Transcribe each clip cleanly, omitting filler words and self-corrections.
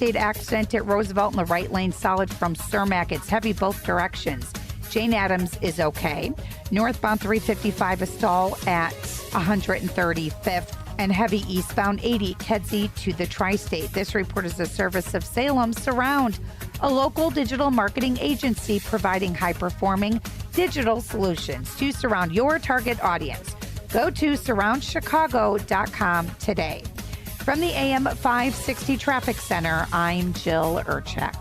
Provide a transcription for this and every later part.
State accident at Roosevelt in the right lane, solid from Cermak. It's heavy both directions. Jane Addams is okay. Northbound 355 a stall at 135th and heavy eastbound 80 Kedzie to the Tri-State. This report is a service of Salem Surround, a local digital marketing agency providing high-performing digital solutions to surround your target audience. Go to surroundchicago.com today. From the AM 560 Traffic Center, I'm Jill Urchek.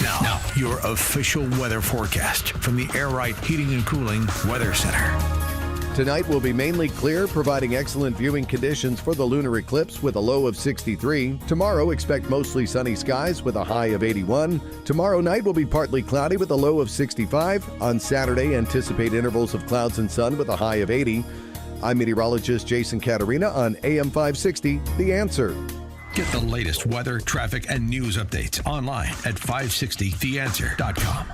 Now, your official weather forecast from the Air Right Heating and Cooling Weather Center. Tonight will be mainly clear, providing excellent viewing conditions for the lunar eclipse with a low of 63. Tomorrow, expect mostly sunny skies with a high of 81. Tomorrow night will be partly cloudy with a low of 65. On Saturday, anticipate intervals of clouds and sun with a high of 80. I'm meteorologist Jason Caterina on AM 560, The Answer. Get the latest weather, traffic, and news updates online at 560theanswer.com.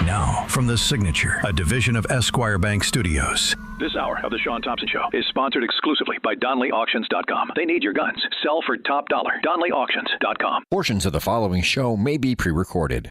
Now, from The Signature, a division of Esquire Bank Studios. This hour of the Shaun Thompson Show is sponsored exclusively by DonleyAuctions.com. They need your guns. Sell for top dollar. DonleyAuctions.com. Portions of the following show may be pre-recorded.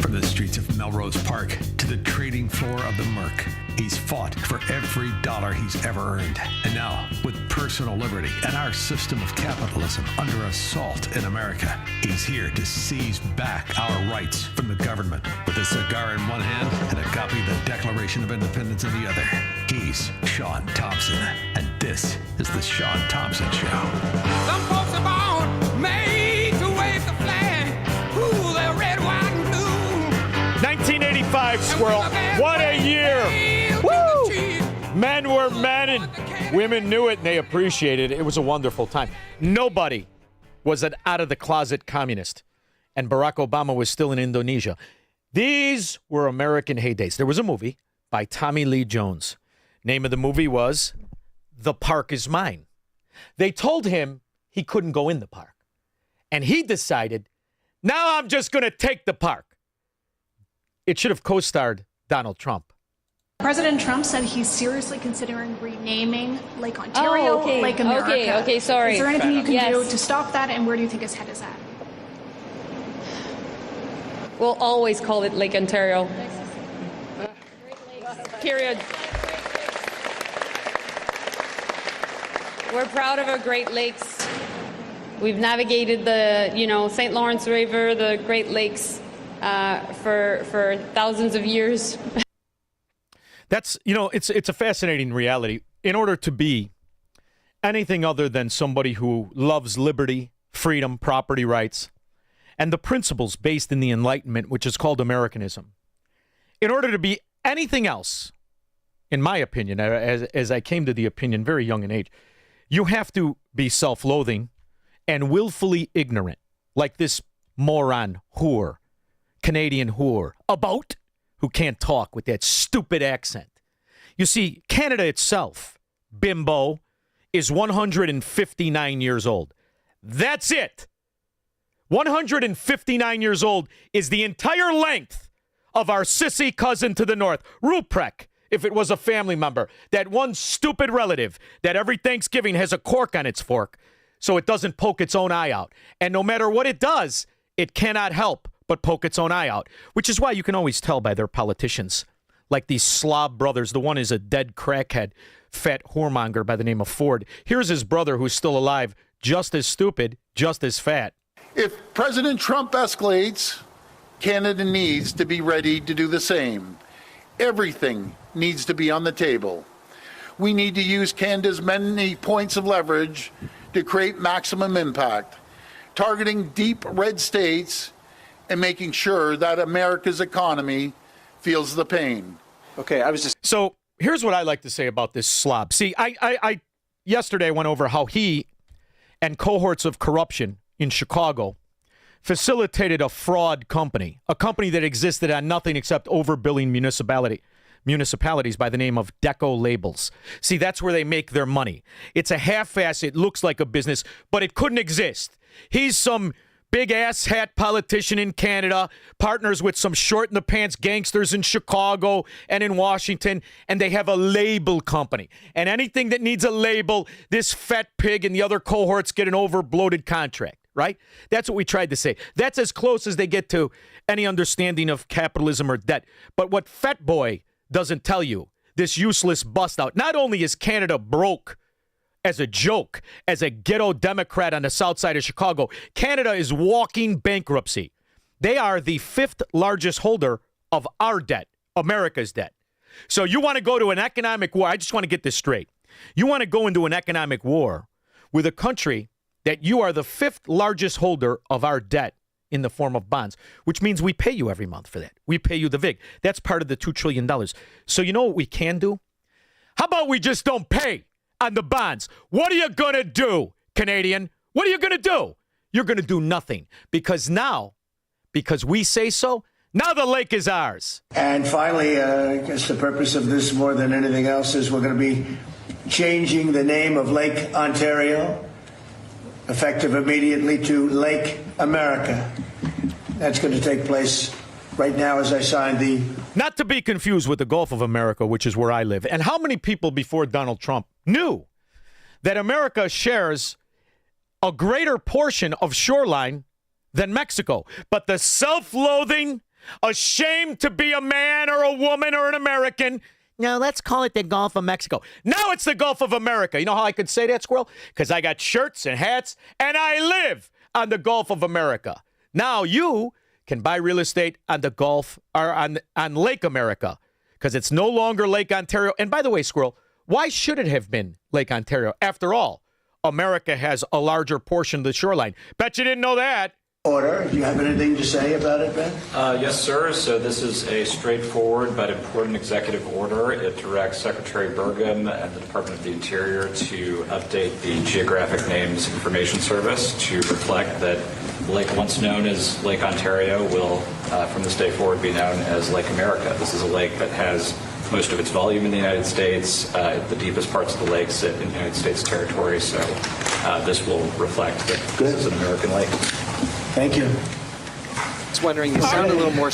From the streets of Melrose Park to the trading floor of the Merc, he's fought for every dollar he's ever earned. And now, with personal liberty and our system of capitalism under assault in America, he's here to seize back our rights from the government. With a cigar in one hand and a copy of the Declaration of Independence in the other, he's Shaun Thompson. And this is the Shaun Thompson Show. Some folks are born made to wave the flag. Ooh, they're red, white, and blue. 1985, Squirrel. What a year. Woo! Men were men and women knew it and they appreciated it. It was a wonderful time. Nobody was an out-of-the-closet communist. And Barack Obama was still in Indonesia. These were American heydays. There was a movie by Tommy Lee Jones. Name of the movie was The Park Is Mine. They told him he couldn't go in the park. And he decided, now I'm just going to take the park. It should have co-starred Donald Trump. President Trump said he's seriously considering renaming Lake Ontario Lake America. Okay, sorry. Is there anything you can do to stop that, and where do you think his head is at? We'll always call it Lake Ontario. Period. We're proud of our Great Lakes. We've navigated the, St. Lawrence River, the Great Lakes, for thousands of years. That's, it's a fascinating reality. In order to be anything other than somebody who loves liberty, freedom, property rights, and the principles based in the Enlightenment, which is called Americanism, in order to be anything else, in my opinion, as I came to the opinion very young in age, you have to be self-loathing and willfully ignorant, like this moron whore, Canadian whore, who can't talk with that stupid accent. You see, Canada itself, bimbo, is 159 years old. That's it. 159 years old is the entire length of our sissy cousin to the north, Ruprecht, if it was a family member. That one stupid relative that every Thanksgiving has a cork on its fork so it doesn't poke its own eye out. And no matter what it does, it cannot help but poke its own eye out, which is why you can always tell by their politicians, like these slob brothers. The one is a dead crackhead, fat whoremonger by the name of Ford. Here's his brother who's still alive, just as stupid, just as fat. If President Trump escalates, Canada needs to be ready to do the same. Everything needs to be on the table. We need to use Canada's many points of leverage to create maximum impact, targeting deep red states and making sure that America's economy feels the pain. So here's what I like to say about this slob. See, I yesterday went over how he and cohorts of corruption in Chicago facilitated a fraud company, a company that existed on nothing except overbilling municipalities by the name of Deco Labels. See, that's where they make their money. It's a half-ass, it looks like a business, but it couldn't exist. He's some big-ass hat politician in Canada, partners with some short-in-the-pants gangsters in Chicago and in Washington, and they have a label company. And anything that needs a label, this fat pig and the other cohorts get an over-bloated contract. right? That's what we tried to say. That's as close as they get to any understanding of capitalism or debt. But what Fat Boy doesn't tell you, this useless bust out, not only is Canada broke as a joke, as a ghetto Democrat on the south side of Chicago, Canada is walking bankruptcy. They are the 5th largest holder of our debt, America's debt. So you want to go to an economic war. I just want to get this straight. You want to go into an economic war with a country that you are the 5th largest holder of our debt in the form of bonds, which means we pay you every month for that. We pay you the VIG. That's part of the $2 trillion. So you know what we can do? How about we just don't pay on the bonds? What are you going to do, Canadian? What are you going to do? You're going to do nothing because now, because we say so, now the lake is ours. And finally, I guess the purpose of this more than anything else is we're going to be changing the name of Lake Ontario, effective immediately, to Lake America. That's going to take place right now as I sign the... Not to be confused with the Gulf of America, which is where I live. And how many people before Donald Trump knew that America shares a greater portion of shoreline than Mexico? But the self-loathing, ashamed to be a man or a woman or an American, no, let's call it the Gulf of Mexico. Now it's the Gulf of America. You know how I could say that, Squirrel? Because I got shirts and hats, and I live on the Gulf of America. Now you can buy real estate on the Gulf or on Lake America because it's no longer Lake Ontario. And by the way, Squirrel, why should it have been Lake Ontario? After all, America has a larger portion of the shoreline. Bet you didn't know that. Order. Do you have anything to say about it, Ben? Yes, sir. So this is a straightforward but important executive order. It directs Secretary Burgum and the Department of the Interior to update the Geographic Names Information Service to reflect that the lake once known as Lake Ontario will, from this day forward, be known as Lake America. This is a lake that has most of its volume in the United States. The deepest parts of the lake sit in United States territory, so this will reflect that this is an American lake. Thank you. I was wondering, you sound a little more...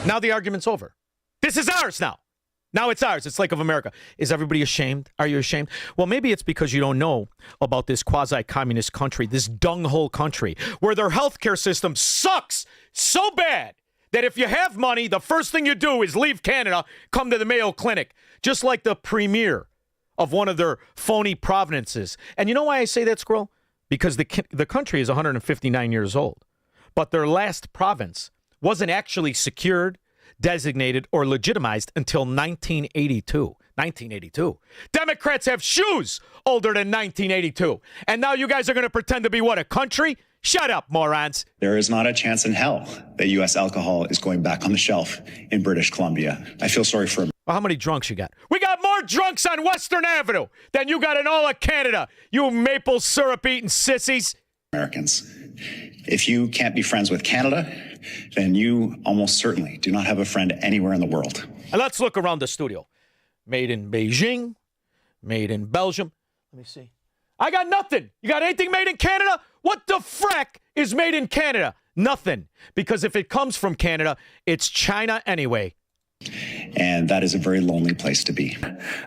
Now the argument's over. This is ours now. Now it's ours. It's Lake of America. Is everybody ashamed? Are you ashamed? Well, maybe it's because you don't know about this quasi-communist country, this dung-hole country, where their healthcare system sucks so bad that if you have money, the first thing you do is leave Canada, come to the Mayo Clinic, just like the premier of one of their phony provinces. And you know why I say that, Squirrel? Because the country is 159 years old. But their last province wasn't actually secured, designated, or legitimized until 1982. 1982. Democrats have shoes older than 1982. And now you guys are going to pretend to be what, a country? Shut up, morons. There is not a chance in hell that U.S. alcohol is going back on the shelf in British Columbia. I feel sorry for... Well, how many drunks you got? We got more drunks on Western Avenue than you got in all of Canada, you maple syrup eating sissies. Americans. If you can't be friends with Canada, then you almost certainly do not have a friend anywhere in the world. And let's look around the studio. Made in Beijing, made in Belgium. Let me see. I got nothing. You got anything made in Canada? What the frack is made in Canada? Nothing. Because if it comes from Canada, it's China anyway. And that is a very lonely place to be.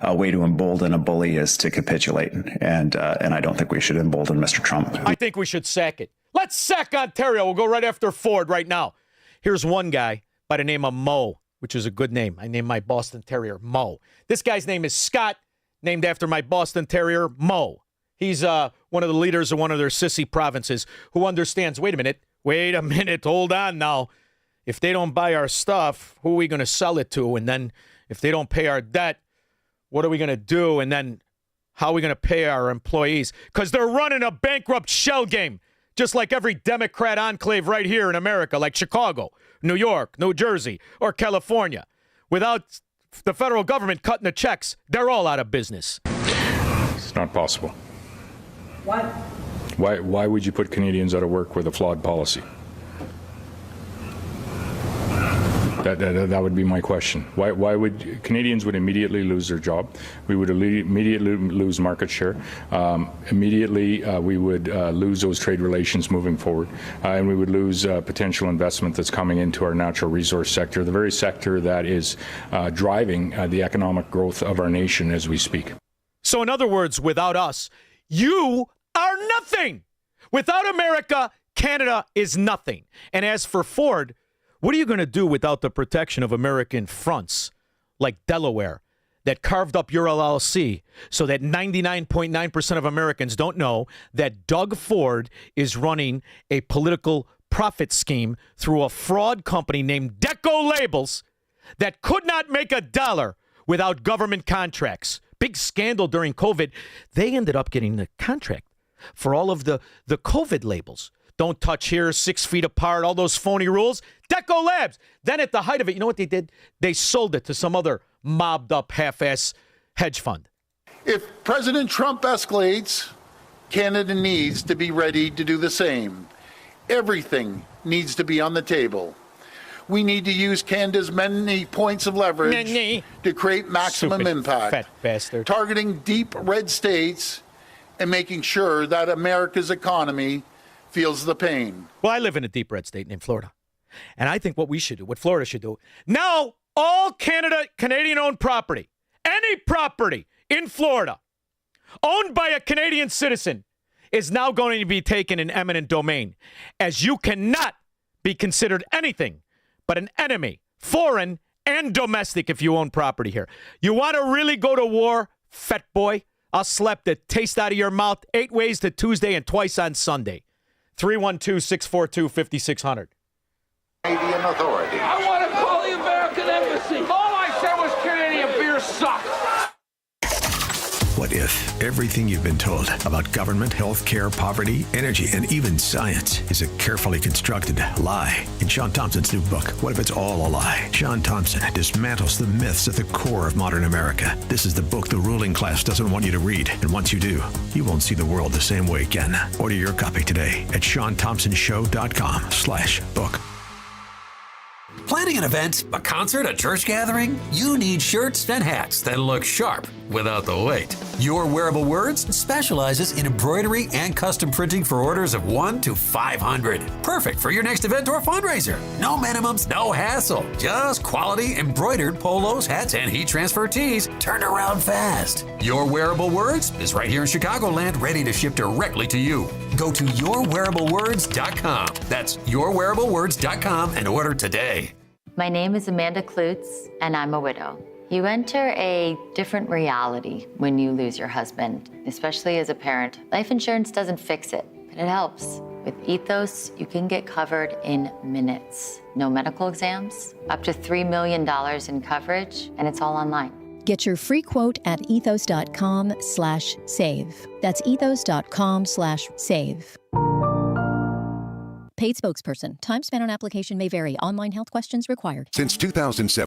A way to embolden a bully is to capitulate. And I don't think we should embolden Mr. Trump. I think we should sack it. Let's sack Ontario. We'll go right after Ford right now. Here's one guy by the name of Mo, which is a good name. I named my Boston Terrier Mo. This guy's name is Scott, named after my Boston Terrier Mo. He's one of the leaders of one of their sissy provinces who understands, wait a minute, hold on now. If they don't buy our stuff, who are we going to sell it to? And then if they don't pay our debt, what are we going to do? And then how are we going to pay our employees? Because they're running a bankrupt shell game, just like every Democrat enclave right here in America, like Chicago, New York, New Jersey, or California. Without the federal government cutting the checks, they're all out of business. It's not possible. Why? Why would you put Canadians out of work with a flawed policy? That would be my question. Why would Canadians would immediately lose their job? We would immediately lose market share. Immediately we would lose those trade relations moving forward, and we would lose potential investment that's coming into our natural resource sector, the very sector that is driving the economic growth of our nation as we speak. So in other words, without us, you are nothing. Without America, Canada is nothing. And as for Ford, what are you going to do without the protection of American fronts like Delaware that carved up your LLC so that 99.9% of Americans don't know that Doug Ford is running a political profit scheme through a fraud company named Deco Labels that could not make a dollar without government contracts. Big scandal during COVID. They ended up getting the contract for all of the COVID labels. Don't touch here, 6 feet apart, all those phony rules. Deco Labs. Then at the height of it, you know what they did? They sold it to some other mobbed up half-ass hedge fund. If President Trump escalates, Canada needs to be ready to do the same. Everything needs to be on the table. We need to use Canada's many points of leverage to create maximum Stupid impact, fat bastard. targeting deep red states and making sure that America's economy feels the pain. Well, I live in a deep red state named Florida. And I think what we should do, what Florida should do, now all Canadian-owned property, any property in Florida owned by a Canadian citizen is now going to be taken in eminent domain, as you cannot be considered anything but an enemy, foreign and domestic, if you own property here. You want to really go to war, fat boy? I'll slap the taste out of your mouth 8 ways to Tuesday and twice on Sunday. 312-642-5600. Canadian Authority. I want to call the American Embassy. All I said was Canadian beer sucks. What if everything you've been told about government, healthcare, poverty, energy, and even science is a carefully constructed lie? In Shaun Thompson's new book, What If It's All a Lie? Shaun Thompson dismantles the myths at the core of modern America. This is the book the ruling class doesn't want you to read. And once you do, you won't see the world the same way again. Order your copy today at ShaunThompsonShow.com/book. Planning an event, a concert, a church gathering? You need shirts and hats that look sharp without the weight. Your Wearable Words specializes in embroidery and custom printing for orders of 1 to 500. Perfect for your next event or fundraiser. No minimums, no hassle. Just quality embroidered polos, hats, and heat transfer tees turned around fast. Your Wearable Words is right here in Chicagoland, ready to ship directly to you. Go to yourwearablewords.com. That's yourwearablewords.com and order today. My name is Amanda Klutz, and I'm a widow. You enter a different reality when you lose your husband, especially as a parent. Life insurance doesn't fix it, but it helps. With Ethos, you can get covered in minutes. No medical exams, up to $3 million in coverage, and it's all online. Get your free quote at ethos.com/save. That's ethos.com/save. Paid spokesperson. Time spent on application may vary. Online health questions required. Since 2007.